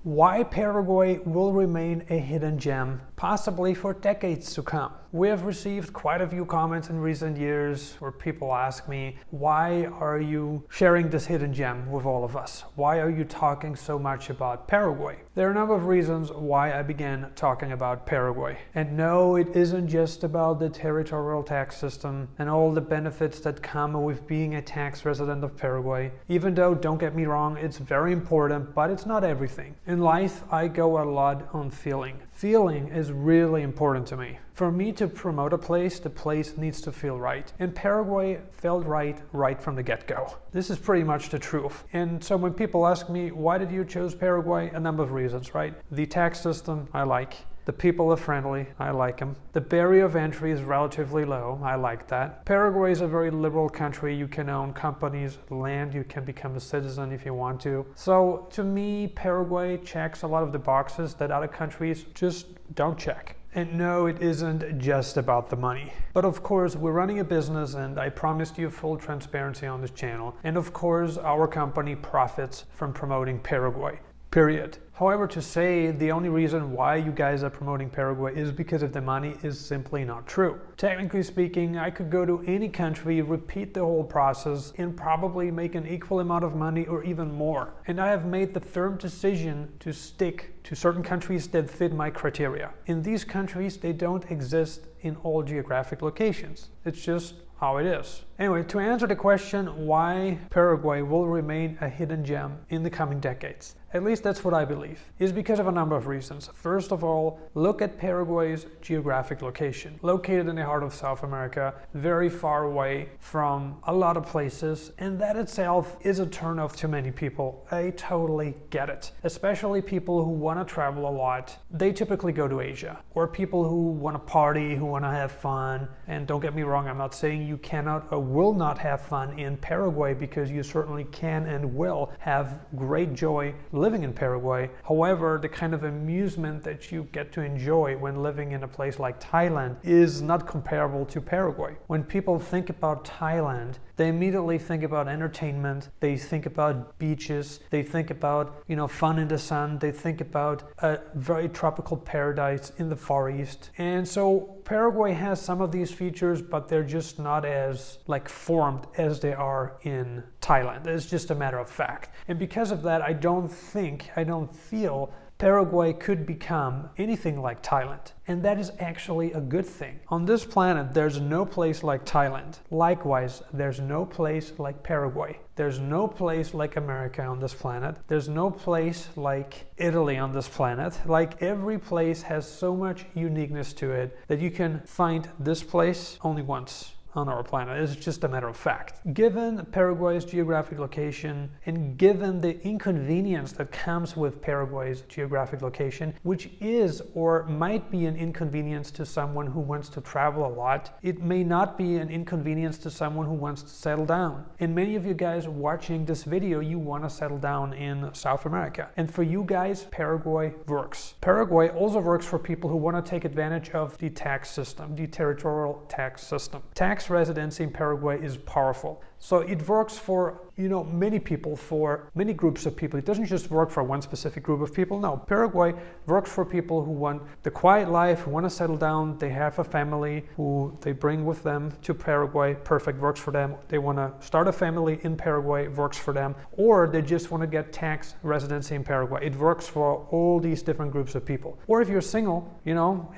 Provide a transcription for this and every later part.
Why Paraguay will remain a hidden gem, possibly for decades to come. We have received quite a few comments in recent years where people ask me, why are you sharing this hidden gem with all of us? Why are you talking so much about Paraguay? There are a number of reasons why I began talking about Paraguay. And no, it isn't just about the territorial tax system and all the benefits that come with being a tax resident of Paraguay. Even though, don't get me wrong, it's very important, but it's not everything. In life, I go a lot on feeling. Feeling is really important to me. For me to promote a place, the place needs to feel right. And Paraguay felt right from the get-go. This is pretty much the truth. And so when people ask me, why did you choose Paraguay? A number of reasons, right? The tax system, I like. The people are friendly, I like them. The barrier of entry is relatively low, I like that. Paraguay is a very liberal country. You can own companies, land, you can become a citizen if you want to. So to me, Paraguay checks a lot of the boxes that other countries just don't check. And no, it isn't just about the money. But of course, we're running a business and I promised you full transparency on this channel. And of course, our company profits from promoting Paraguay. Period. However, to say the only reason why you guys are promoting Paraguay is because of the money is simply not true. Technically speaking, I could go to any country, repeat the whole process, and probably make an equal amount of money or even more. And I have made the firm decision to stick to certain countries that fit my criteria. In these countries, they don't exist in all geographic locations. It's just how it is. Anyway, to answer the question why Paraguay will remain a hidden gem in the coming decades, at least that's what I believe, is because of a number of reasons. First of all, look at Paraguay's geographic location. Located in the heart of South America, very far away from a lot of places, and that itself is a turnoff to many people. I totally get it. Especially people who want to travel a lot. They typically go to Asia. Or people who want to party, who want to have fun. And don't get me wrong, I'm not saying you cannot or will not have fun in Paraguay, because you certainly can and will have great joy living in Paraguay. However, the kind of amusement that you get to enjoy when living in a place like Thailand is not comparable to Paraguay. When people think about Thailand, they immediately think about entertainment, they think about beaches, they think about, fun in the sun, they think about a very tropical paradise in the Far East. And so Paraguay has some of these features, but they're just not as formed as they are in Thailand. It's just a matter of fact. And because of that, I don't feel Paraguay could become anything like Thailand. And that is actually a good thing. On this planet, there's no place like Thailand. Likewise, there's no place like Paraguay. There's no place like America on this planet. There's no place like Italy on this planet. Every place has so much uniqueness to it that you can find this place only once on our planet. It's just a matter of fact. Given Paraguay's geographic location and given the inconvenience that comes with Paraguay's geographic location, which is or might be an inconvenience to someone who wants to travel a lot, it may not be an inconvenience to someone who wants to settle down. And many of you guys watching this video, you want to settle down in South America. And for you guys, Paraguay works. Paraguay also works for people who want to take advantage of the tax system, the territorial tax system. Tax residency in Paraguay is powerful. So it works for, many people, for many groups of people. It doesn't just work for one specific group of people. No, Paraguay works for people who want the quiet life, who want to settle down, they have a family who they bring with them to Paraguay. Perfect, works for them. They want to start a family in Paraguay, works for them. Or they just want to get tax residency in Paraguay. It works for all these different groups of people. Or if you're single,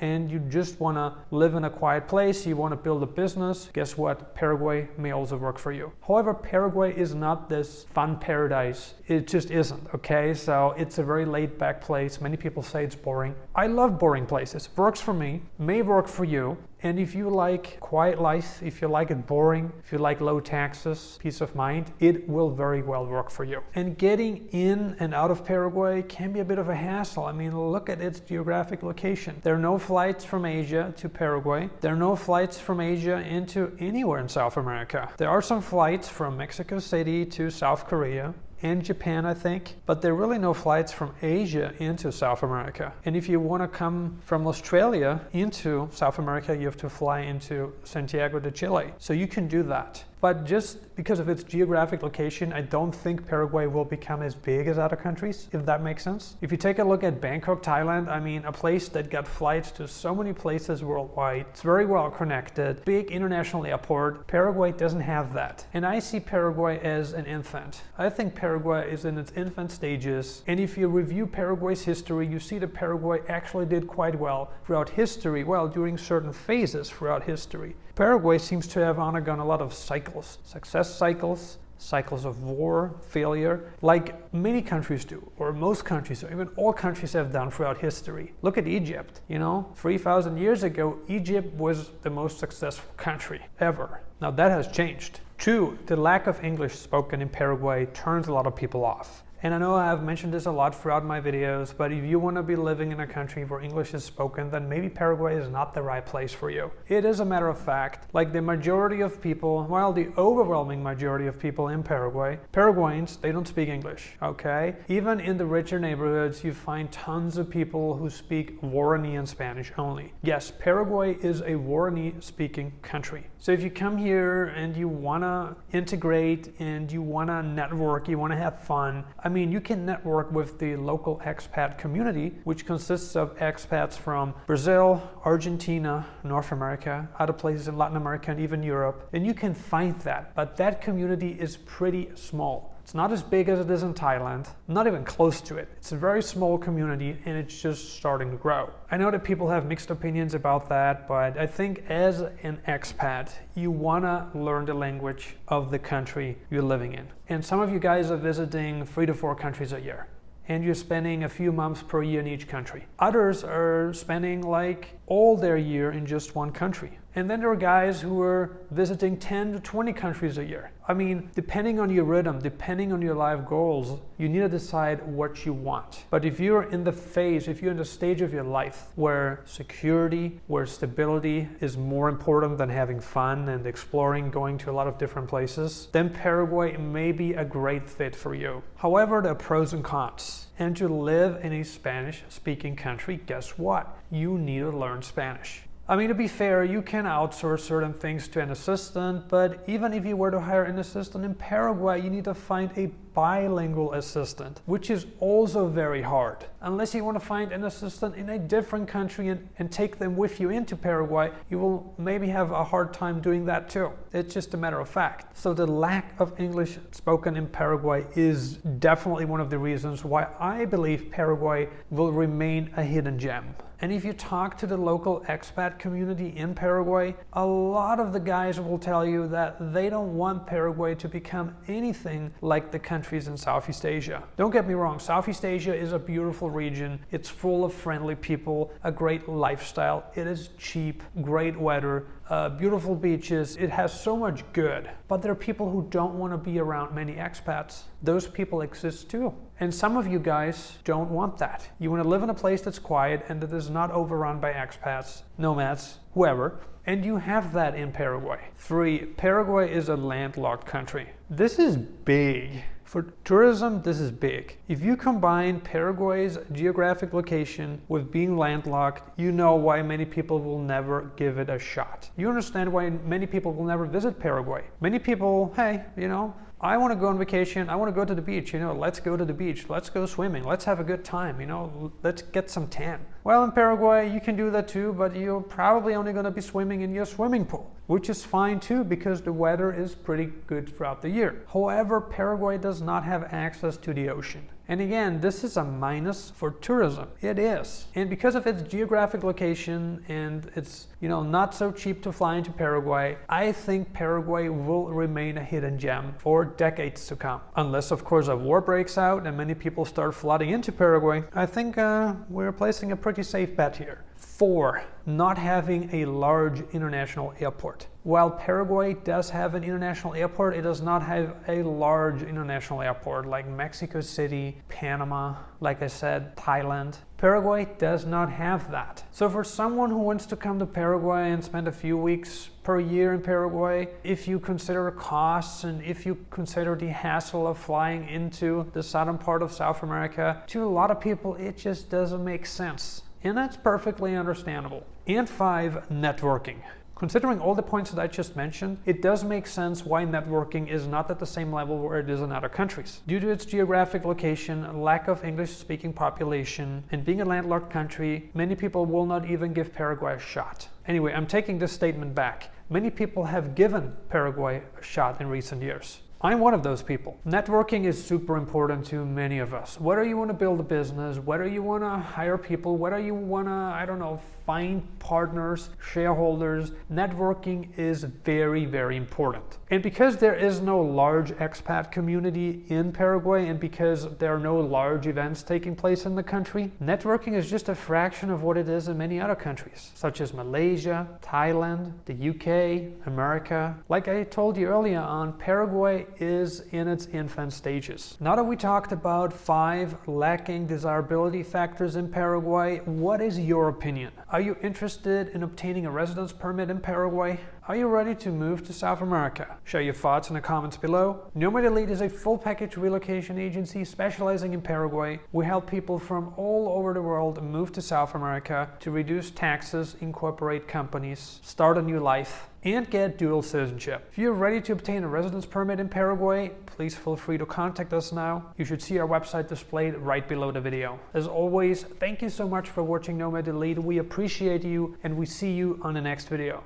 and you just want to live in a quiet place, you want to build a business, guess what? Paraguay may also work for you. However, Paraguay is not this fun paradise. It just isn't, okay? So it's a very laid-back place. Many people say it's boring. I love boring places. Works for me, may work for you. And if you like quiet life, if you like it boring, if you like low taxes, peace of mind, it will very well work for you. And getting in and out of Paraguay can be a bit of a hassle. Look at its geographic location. There are no flights from Asia to Paraguay. There are no flights from Asia into anywhere in South America. There are some flights from Mexico City to South Korea and Japan, I think, but there are really no flights from Asia into South America. And if you want to come from Australia into South America, you have to fly into Santiago de Chile. So you can do that. But just because of its geographic location, I don't think Paraguay will become as big as other countries, if that makes sense. If you take a look at Bangkok, Thailand, I mean, a place that got flights to so many places worldwide, it's very well connected, big international airport. Paraguay doesn't have that. And I see Paraguay as an infant. I think Paraguay is in its infant stages. And if you review Paraguay's history, you see that Paraguay actually did quite well throughout history, well, during certain phases throughout history. Paraguay seems to have undergone a lot of cycles, success cycles, cycles of war, failure, like many countries do, or most countries, or even all countries have done throughout history. Look at Egypt, 3,000 years ago, Egypt was the most successful country ever. Now that has changed. 2, the lack of English spoken in Paraguay turns a lot of people off. And I know I've mentioned this a lot throughout my videos, but if you want to be living in a country where English is spoken, then maybe Paraguay is not the right place for you. It is a matter of fact, like the majority of people, well, the overwhelming majority of people in Paraguay, Paraguayans, they don't speak English, okay? Even in the richer neighborhoods, you find tons of people who speak Guarani and Spanish only. Yes, Paraguay is a Guarani speaking country. So if you come here and you want to integrate and you want to network, you want to have fun, I mean, you can network with the local expat community, which consists of expats from Brazil, Argentina, North America, other places in Latin America, and even Europe. And you can find that, but that community is pretty small. It's not as big as it is in Thailand, not even close to it. It's a very small community and it's just starting to grow. I know that people have mixed opinions about that, but I think as an expat, you want to learn the language of the country you're living in. And some of you guys are visiting 3 to 4 countries a year, and you're spending a few months per year in each country. Others are spending like all their year in just one country. And then there are guys who are visiting 10 to 20 countries a year. I mean, depending on your rhythm, depending on your life goals, you need to decide what you want. But if you're in the phase, if you're in the stage of your life where security, where stability is more important than having fun and exploring, going to a lot of different places, then Paraguay may be a great fit for you. However, there are pros and cons. And to live in a Spanish-speaking country, guess what? You need to learn Spanish. I mean, to be fair, you can outsource certain things to an assistant, but even if you were to hire an assistant in Paraguay, you need to find a bilingual assistant, which is also very hard. Unless you want to find an assistant in a different country and take them with you into Paraguay, you will maybe have a hard time doing that too. It's just a matter of fact. So the lack of English spoken in Paraguay is definitely one of the reasons why I believe Paraguay will remain a hidden gem. And if you talk to the local expat community in Paraguay, a lot of the guys will tell you that they don't want Paraguay to become anything like the countries in Southeast Asia. Don't get me wrong, Southeast Asia is a beautiful region. It's full of friendly people, a great lifestyle. It is cheap, great weather, beautiful beaches. It has so much good. But there are people who don't want to be around many expats. Those people exist too. And some of you guys don't want that. You want to live in a place that's quiet and that is not overrun by expats, nomads, whoever. And you have that in Paraguay. 3, Paraguay is a landlocked country. This is big. For tourism, this is big. If you combine Paraguay's geographic location with being landlocked, you know why many people will never give it a shot. You understand why many people will never visit Paraguay. Many people, hey, I want to go on vacation. I want to go to the beach. Let's go to the beach. Let's go swimming. Let's have a good time. Let's get some tan. Well, in Paraguay, you can do that too, but you're probably only going to be swimming in your swimming pool, which is fine too because the weather is pretty good throughout the year. However, Paraguay does not have access to the ocean. And again, this is a minus for tourism. It is. And because of its geographic location and it's, not so cheap to fly into Paraguay, I think Paraguay will remain a hidden gem for decades to come. Unless, of course, a war breaks out and many people start flooding into Paraguay, I think we're placing a pretty safe bet here. 4, not having a large international airport. While Paraguay does have an international airport, it does not have a large international airport like Mexico City, Panama, like I said, Thailand. Paraguay does not have that. So for someone who wants to come to Paraguay and spend a few weeks per year in Paraguay, if you consider costs and if you consider the hassle of flying into the southern part of South America, to a lot of people it just doesn't make sense. And that's perfectly understandable. And 5, networking. Considering all the points that I just mentioned, it does make sense why networking is not at the same level where it is in other countries. Due to its geographic location, lack of English-speaking population, and being a landlocked country, many people will not even give Paraguay a shot. Anyway, I'm taking this statement back. Many people have given Paraguay a shot in recent years. I'm one of those people. Networking is super important to many of us. Whether you want to build a business, whether you want to hire people, whether you want to, find partners, shareholders, networking is very, very important. And because there is no large expat community in Paraguay and because there are no large events taking place in the country, networking is just a fraction of what it is in many other countries, such as Malaysia, Thailand, the UK, America. Like I told you earlier on, Paraguay is in its infant stages. Now that we talked about 5 lacking desirability factors in Paraguay, what is your opinion? Are you interested in obtaining a residence permit in Paraguay? Are you ready to move to South America? Share your thoughts in the comments below. Nomad Elite is a full package relocation agency specializing in Paraguay. We help people from all over the world move to South America to reduce taxes, incorporate companies, start a new life, and get dual citizenship. If you're ready to obtain a residence permit in Paraguay, please feel free to contact us now. You should see our website displayed right below the video. As always, thank you so much for watching Nomad Elite. We appreciate you and we see you on the next video.